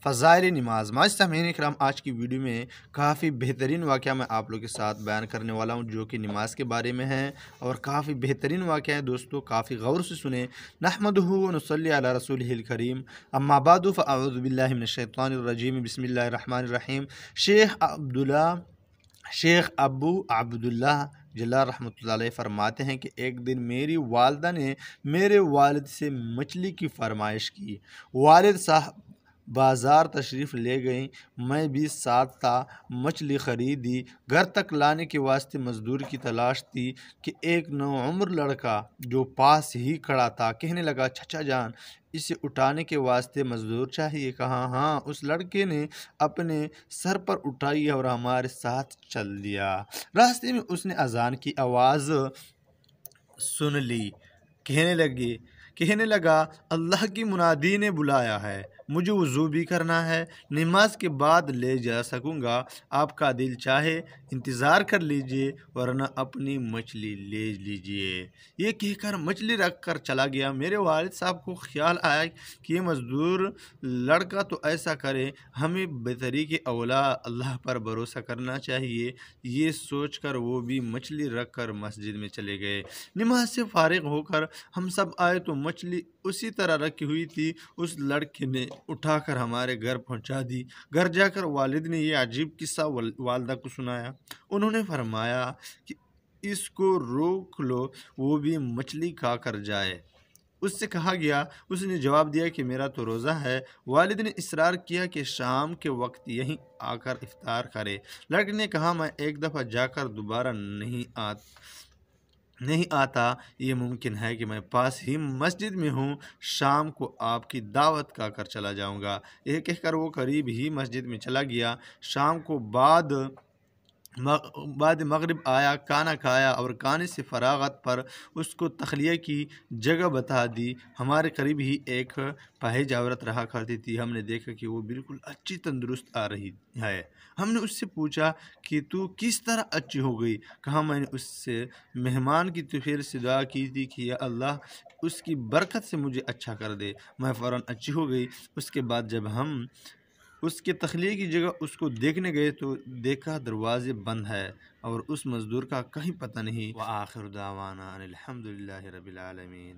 फ़ज़ाइल नमाज़। सामीन करام, आज की वीडियो में काफ़ी बेहतरीन वाक़या मैं आप लोगों के साथ बयान करने वाला हूँ, जो कि नमाज के बारे में है और काफ़ी बेहतरीन वाक़या है। दोस्तों, काफ़ी गौर से सुने। नहमदुहु व नुसल्ली अला रसूलिहिल करीम, अम्मा बादु फ़अऊज़ु बिल्लाहि मिनश्शैतानिर रजीम, बिस्मिल्लाहिर रहमानिर रहीम। शेख अबू अब्दुल्ला जल्ला रहमतुल्लाह अलैह फरमाते हैं कि एक दिन मेरी वालदा ने मेरे वालिद से मछली की फरमाइश की। वालिद साहब बाज़ार तशरीफ़ ले गई, मैं भी साथ था। मछली ख़रीदी, घर तक लाने के वास्ते मज़दूर की तलाश थी कि एक नौउम्र लड़का जो पास ही खड़ा था कहने लगा, चचा जान, इसे उठाने के वास्ते मज़दूर चाहिए। कहा हाँ। उस लड़के ने अपने सर पर उठाई और हमारे साथ चल दिया। रास्ते में उसने अजान की आवाज़ सुन ली। कहने लगा, अल्लाह की मुनादी ने बुलाया है, मुझे वज़ू भी करना है, नमाज के बाद ले जा सकूँगा। आपका दिल चाहे इंतज़ार कर लीजिए, वरना अपनी मछली ले लीजिए। ये कहकर मछली रख कर चला गया। मेरे वालिद साहब को ख्याल आया कि ये मज़दूर लड़का तो ऐसा करे, हमें बेतरीके औला अल्लाह पर भरोसा करना चाहिए। ये सोच कर वो भी मछली रख कर मस्जिद में चले गए। नमाज से फारिग होकर हम सब आए तो मछली उसी तरह रखी हुई थी। उस लड़के ने उठाकर हमारे घर पहुंचा दी। घर जाकर वालिद ने ये अजीब किस्सा वालदा को सुनाया। उन्होंने फरमाया कि इसको रोक लो, वो भी मछली खा कर जाए। उससे कहा गया, उसने जवाब दिया कि मेरा तो रोज़ा है। वालिद ने इसरार किया कि शाम के वक्त यहीं आकर इफ्तार करे। लड़के ने कहा, मैं एक दफ़ा जाकर दोबारा नहीं आता। ये मुमकिन है कि मैं पास ही मस्जिद में हूँ, शाम को आपकी दावत का कर चला जाऊँगा। यह कहकर वो करीब ही मस्जिद में चला गया। शाम को बाद मगरिब आया, खाना खाया और खाने से फरागत पर उसको तखलिया की जगह बता दी। हमारे करीब ही एक पाहिज औरत रहा करती थी। हमने देखा कि वो बिल्कुल अच्छी तंदुरुस्त आ रही है। हमने उससे पूछा कि तू किस तरह अच्छी हो गई। कहा, मैंने उससे मेहमान की तौफीर से दुआ की थी कि या अल्लाह उसकी बरकत से मुझे अच्छा कर दे। मैं फ़ौरन अच्छी हो गई। उसके बाद जब हम उसके तख्लीए की जगह उसको देखने गए तो देखा दरवाजे बंद है और उस मज़दूर का कहीं पता नहीं। व आखिर दावाना अनिल हम्दुलिल्लाहि रब्बिल आलमीन।